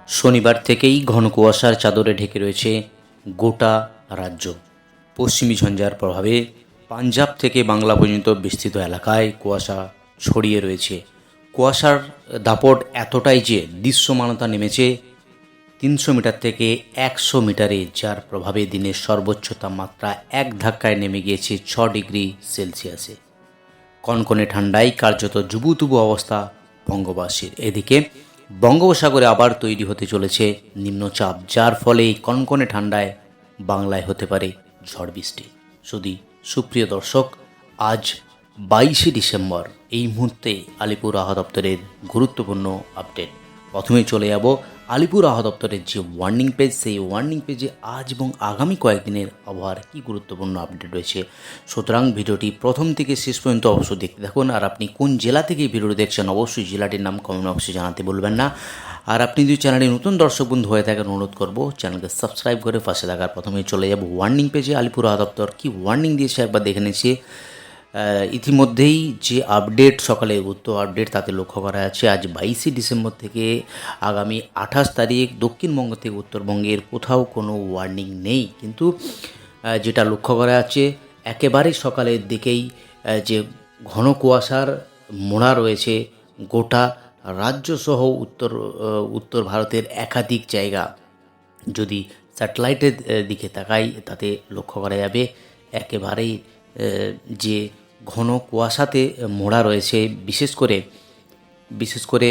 শনিবার থেকেই ঘন কুয়াশার চাদরে ঢেকে রয়েছে গোটা রাজ্য। পশ্চিমী ঝঞ্ঝার প্রভাবে পাঞ্জাব থেকে বাংলা পর্যন্ত বিস্তৃত এলাকায় কুয়াশা ছড়িয়ে রয়েছে। কুয়াশার দাপট এতটাই যে দৃশ্যমানতা নেমেছে 300 মিটার থেকে 100 মিটারে, যার প্রভাবে দিনের সর্বোচ্চ তাপমাত্রা এক ধাক্কায় নেমে গিয়েছে 6 ডিগ্রি সেলসিয়াসে। কনকনে ঠান্ডায় কার্যত জুবুথুবু অবস্থা বঙ্গবাসীর। এদিকে বঙ্গোপসাগরে আবার তৈরি হতে চলেছে নিম্নচাপ, যার ফলে এই কনকনে ঠান্ডায় বাংলায় হতে পারে ঝড় বৃষ্টি। শুধু সুপ্রিয় দর্শক, আজ 22 ডিসেম্বর, এই মুহূর্তে আলিপুর আবহাওয়া দপ্তরের গুরুত্বপূর্ণ আপডেট। প্রথমেই চলে যাব আলিপুর আবহাওয়া দপ্তরের যে ওয়ার্নিং পেজ, সেই ওয়ার্নিং পেজে আজ এবং আগামী কয়েকদিনের আবহাওয়ার কী গুরুত্বপূর্ণ আপডেট রয়েছে। সুতরাং ভিডিওটি প্রথম থেকে শেষ পর্যন্ত অবশ্যই দেখতে থাকুন। আর আপনি কোন জেলা থেকে এই ভিডিওটি দেখছেন অবশ্যই জেলাটির নাম কমেন্ট বক্সে জানাতে বলবেন না। আর আপনি যদি চ্যানেলে নতুন দর্শক বন্ধু হয়ে থাকেন, অনুরোধ করব চ্যানেলকে সাবস্ক্রাইব করে পাশে থাকার। প্রথমেই চলে যাব ওয়ার্নিং পেজে। আলিপুর আবহাওয়া দপ্তর কী ওয়ার্নিং দিয়েছে একবার দেখে নিচ্ছি। ইতিমধ্যেই যে আপডেট, সকালে উত্তর আপডেট, তাতে লক্ষ্য করা যাচ্ছে আজ 22 ডিসেম্বর থেকে আগামী 28 তারিখ দক্ষিণবঙ্গ থেকে উত্তরবঙ্গের কোথাও কোনো ওয়ার্নিং নেই। কিন্তু যেটা লক্ষ্য করা যাচ্ছে একেবারে সকালের দিকেই যে ঘন কুয়াশার মোড়া রয়েছে গোটা রাজ্যসহ উত্তর ভারতের একাধিক জায়গা। যদি স্যাটেলাইটের দিকে তাকাই তাতে লক্ষ্য করা যাবে একেবারেই যে ঘন কুয়াশাতে মোড়া রয়েছে, বিশেষ করে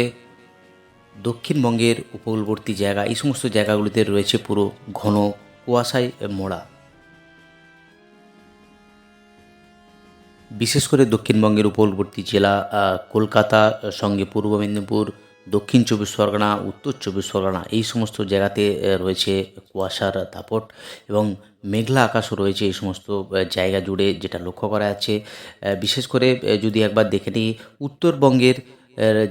দক্ষিণবঙ্গের উপকূলবর্তী জায়গা, এই সমস্ত জায়গাগুলিতে রয়েছে পুরো ঘন কুয়াশায় মোড়া। বিশেষ করে দক্ষিণবঙ্গের উপকূলবর্তী জেলা কলকাতা, সঙ্গে পূর্ব মেদিনীপুর, দক্ষিণ চব্বিশ পরগনা, উত্তর চব্বিশ পরগনা, এই সমস্ত জায়গাতে রয়েছে কুয়াশার দাপট এবং মেঘলা আকাশও রয়েছে এই সমস্ত জায়গা জুড়ে, যেটা লক্ষ্য করা যাচ্ছে। বিশেষ করে যদি একবার দেখে নিই উত্তরবঙ্গের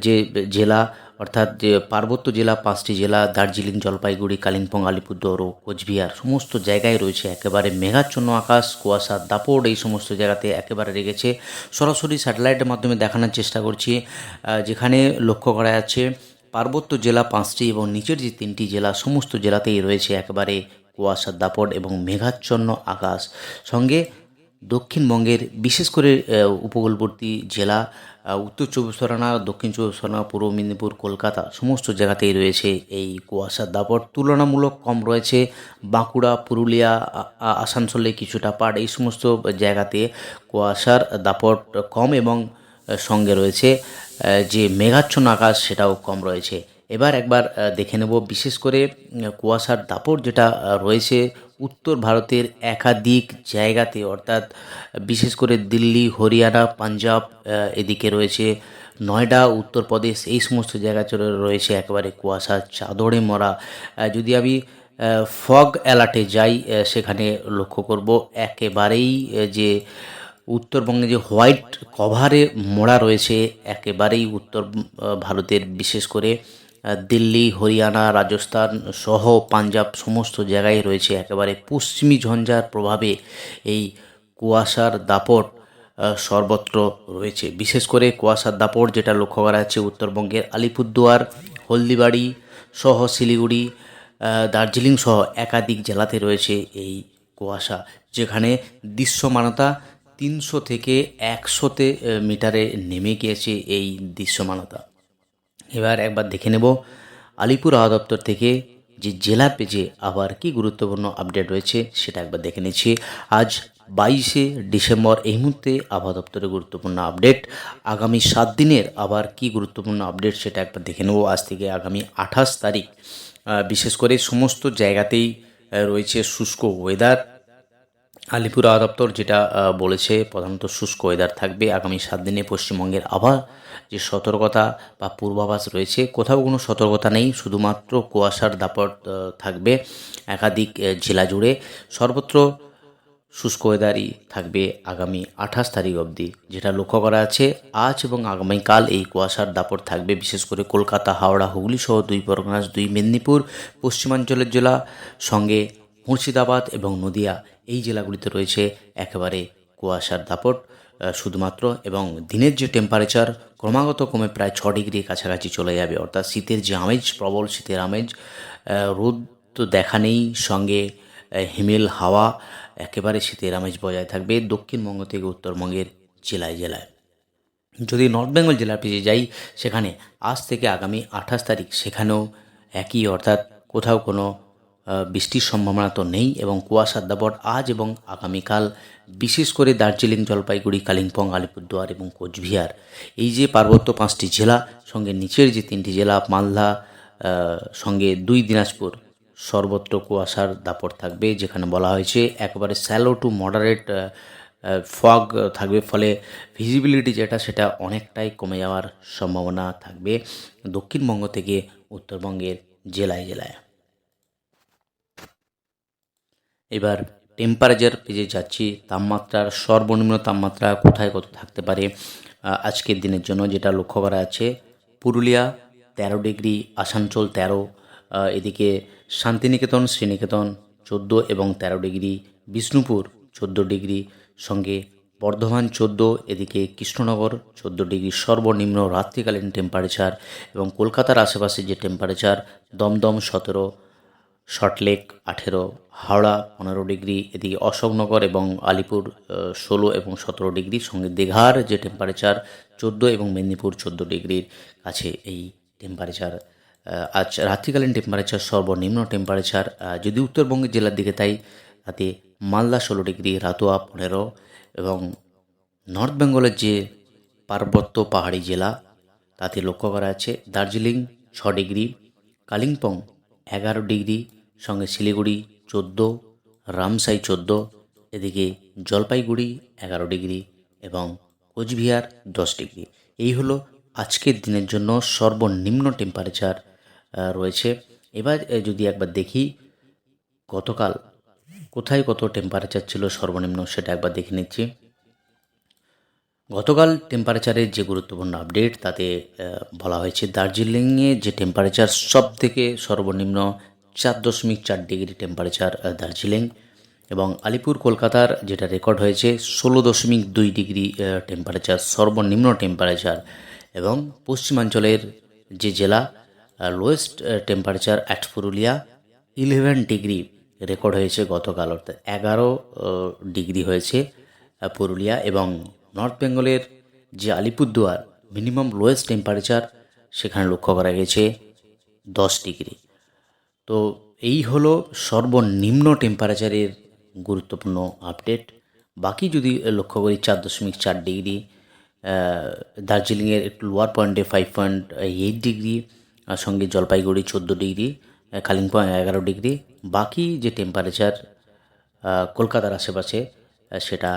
যে জেলা, অর্থাৎ যে পার্বত্য জেলা, 5টি জেলা দার্জিলিং, জলপাইগুড়ি, কালিম্পং, আলিপুরদুয়ার ও কোচবিহার, সমস্ত জায়গায় রয়েছে একেবারে মেঘাচ্ছন্ন আকাশ, কুয়াশার দাপট এই সমস্ত জায়গাতে একেবারে রেগেছে। সরাসরি স্যাটেলাইটের মাধ্যমে দেখানোর চেষ্টা করছি। যেখানে লক্ষ্য করা যাচ্ছে পার্বত্য জেলা 5টি এবং নিচের যে 3টি জেলা, সমস্ত জেলাতেই রয়েছে একেবারে কুয়াশার দাপট এবং মেঘাচ্ছন্ন আকাশ। সঙ্গে দক্ষিণবঙ্গের বিশেষ করে উপকূলবর্তী জেলা উত্তর চব্বিশ পরগনা, দক্ষিণ চব্বিশ পরগনা, পূর্ব মেদিনীপুর, কলকাতা, সমস্ত জায়গাতেই রয়েছে এই কুয়াশার দাপট। তুলনামূলক কম রয়েছে বাঁকুড়া, পুরুলিয়া, আসানসোলে কিছুটা পার্ট, এই সমস্ত জায়গাতে কুয়াশার দাপট কম এবং সঙ্গে রয়েছে যে মেঘাচ্ছন্ন আকাশ, সেটাও কম রয়েছে। এবার একবার দেখে নেব বিশেষ করে কুয়াশার দাপট যেটা রয়েছে উত্তর ভারতের একাধিক জায়গাতে, অর্থাৎ বিশেষ করে দিল্লি, হরিয়ানা, পাঞ্জাব, এদিকে রয়েছে নয়ডা, উত্তরপ্রদেশ, এই সমস্ত জায়গা চলে রয়েছে একেবারে কুয়াশার চাদরে মরা। যদি আমি ফগ অ্যালার্টে যাই, সেখানে লক্ষ্য করব একেবারেই যে উত্তরবঙ্গে যে হোয়াইট কভারে মোড়া রয়েছে একেবারেই উত্তর ভারতের, বিশেষ করে দিল্লি, হরিয়ানা, রাজস্থান সহ পাঞ্জাব, সমস্ত জায়গায় রয়েছে একেবারে পশ্চিমী ঝঞ্ঝার প্রভাবে এই কুয়াশার দাপট সর্বত্র রয়েছে। বিশেষ করে কুয়াশার দাপট যেটা লক্ষ্য করা যাচ্ছে উত্তরবঙ্গের আলিপুরদুয়ার, হলদিবাড়ি সহ শিলিগুড়ি, দার্জিলিং সহ একাধিক জেলাতে রয়েছে এই কুয়াশা, যেখানে দৃশ্যমানতা 300 থেকে 100 মিটারে নেমে গিয়েছে এই দৃশ্যমানতা। এবার একবার দেখে নেব আলিপুর আবহাওয়া দপ্তর থেকে যে জেলা পেজে আবার কি গুরুত্বপূর্ণ আপডেট রয়েছে সেটা একবার দেখে নিচ্ছি। আজ 22 ডিসেম্বর, এই মুহূর্তে আবহাওয়া দপ্তরের গুরুত্বপূর্ণ আপডেট। আগামী 7 দিনের আবার কি গুরুত্বপূর্ণ আপডেট সেটা একবার দেখে নেব। আজ থেকে আগামী 28 তারিখ বিশেষ করে সমস্ত জায়গাতেই রয়েছে শুষ্ক ওয়েদার। আলিপুর আবহাওয়া দপ্তর যেটা বলেছে প্রধানত শুষ্ক ওয়েদার থাকবে আগামী 7 দিনে। পশ্চিমবঙ্গের আবহাওয়া যে সতর্কতা বা পূর্বাভাস রয়েছে, কোথাও কোনো সতর্কতা নেই, শুধুমাত্র কুয়াশার দাপট থাকবে একাধিক জেলা জুড়ে। সর্বত্র শুষ্ক ওয়েদারই থাকবে আগামী 28 তারিখ অবধি। যেটা লক্ষ্য করা আছে আজ এবং আগামীকাল এই কুয়াশার দাপট থাকবে বিশেষ করে কলকাতা, হাওড়া, হুগলি সহ 2 পরগনা, 2 মেদিনীপুর, পশ্চিমাঞ্চলের জেলা, সঙ্গে মুর্শিদাবাদ এবং নদিয়া, এই জেলাগুলিতে রয়েছে একেবারে কুয়াশার দাপট। শুধুমাত্র, এবং দিনের যে টেম্পারেচার ক্রমাগত কমে প্রায় 6 ডিগ্রির কাছাকাছি চলে যাবে, অর্থাৎ শীতের যে আমেজ, প্রবল শীতের আমেজ, রোদ তো দেখা নেই, সঙ্গে হিমেল হাওয়া, একেবারে শীতের আমেজ বজায় থাকবে দক্ষিণবঙ্গ থেকে উত্তরবঙ্গের জেলায় জেলায়। যদি নর্থ বেঙ্গল জেলার পিছিয়ে যাই, সেখানে আজ থেকে আগামী 28 তারিখ সেখানেও একই, অর্থাৎ কোথাও কোনো বৃষ্টির সম্ভাবনা তো নেই, এবং কুয়াশার দাপট আজ এবং আগামীকাল বিশেষ করে দার্জিলিং, জলপাইগুড়ি, কালিম্পং, আলিপুরদুয়ার এবং কোচবিহার, এই যে পার্বত্য 5টি জেলা, সঙ্গে নিচের যে 3টি জেলা মালদা, সঙ্গে 2 দিনাজপুর, সর্বত্র কুয়াশার দাপট থাকবে, যেখানে বলা হয়েছে একেবারে স্যালো টু মডারেট ফগ থাকবে, ফলে ভিজিবিলিটি যেটা সেটা অনেকটাই কমে যাওয়ার সম্ভাবনা থাকবে দক্ষিণবঙ্গ থেকে উত্তরবঙ্গের জেলায় জেলায়। এবার টেম্পারেচার পেজে যাচ্ছি, তাপমাত্রার সর্বনিম্ন তাপমাত্রা কোথায় কত থাকতে পারে আজকের দিনের জন্য, যেটা লক্ষ্য করা আছে পুরুলিয়া 13 ডিগ্রি, আসানসোল 13, এদিকে শান্তিনিকেতন, শ্রীনিকেতন 14 এবং 13 ডিগ্রি, বিষ্ণুপুর 14 ডিগ্রি, সঙ্গে বর্ধমান 14, এদিকে কৃষ্ণনগর 14 ডিগ্রি সর্বনিম্ন রাত্রিকালীন টেম্পারেচার, এবং কলকাতার আশেপাশে যে টেম্পারেচার দমদম 17, সল্টলেক 18, হাওড়া 15 ডিগ্রি, এদিকে অশোকনগর এবং আলিপুর 16 এবং 17 ডিগ্রি, সঙ্গে দীঘার যে টেম্পারেচার 14 এবং মেদিনীপুর 14 ডিগ্রির কাছে এই টেম্পারেচার আজ রাত্রিকালীন টেম্পারেচার। সর্বনিম্ন টেম্পারেচার যদি উত্তরবঙ্গের জেলার দিকে তাই তাতে মালদা 16 ডিগ্রি, রাতুয়া 15, এবং নর্থ বেঙ্গলের যে পার্বত্য পাহাড়ি জেলা তাতে লক্ষ্য করা আছে দার্জিলিং 6 ডিগ্রি, কালিম্পং 11 ডিগ্রি, সঙ্গে শিলিগুড়ি 14, রামসাই 14, এদিকে জলপাইগুড়ি 11 ডিগ্রি এবং কোচবিহার 10 ডিগ্রি। এই হলো আজকের দিনের জন্য সর্বনিম্ন টেম্পারেচার রয়েছে। এবার যদি একবার দেখি গতকাল কোথায় কত টেম্পারেচার ছিল সর্বনিম্ন, সেটা একবার দেখে নিচ্ছি। গতকাল টেম্পারেচারের যে গুরুত্বপূর্ণ আপডেট তাতে বলা হয়েছে দার্জিলিংয়ে যে টেম্পারেচার সব থেকে সর্বনিম্ন 4.4 ডিগ্রি টেম্পারেচার দার্জিলিং, এবং আলিপুর কলকাতার যেটা রেকর্ড হয়েছে 16.2 ডিগ্রি টেম্পারেচার সর্বনিম্ন টেম্পারেচার, এবং পশ্চিমাঞ্চলের যে জেলা lowest temperature at Purulia 11 degree record হয়েছে গতকাল, অর্থাৎ 11 ডিগ্রি হয়েছে পুরুলিয়া, এবং নর্থ বেঙ্গলের যে আলিপুরদুয়ার মিনিমাম লোয়েস্ট টেম্পারেচার সেখানে লক্ষ্য করা গেছে 10 ডিগ্রি। তো এই হলো সর্বনিম্ন টেম্পারেচারের গুরুত্বপূর্ণ আপডেট। বাকি যদি লক্ষ্য করি 4.4 ডিগ্রি, দার্জিলিংয়ের একটু লোয়ার পয়েন্টে 5.8 ডিগ্রি, আর সঙ্গে জলপাইগুড়ি 14 ডিগ্রি, কালিম্পং 11 ডিগ্রি, বাকি যে টেম্পারেচার কলকাতার আশেপাশে সেটা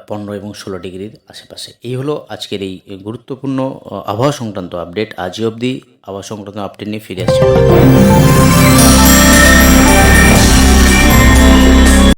15 এবং 16 ডিগ্রির আশেপাশে। এই হলো আজকের এই গুরুত্বপূর্ণ আবহাওয়া সংক্রান্ত আপডেট। আজই অবধি আবহাওয়া সংক্রান্ত আপডেট নিয়ে ফিরে আসছি।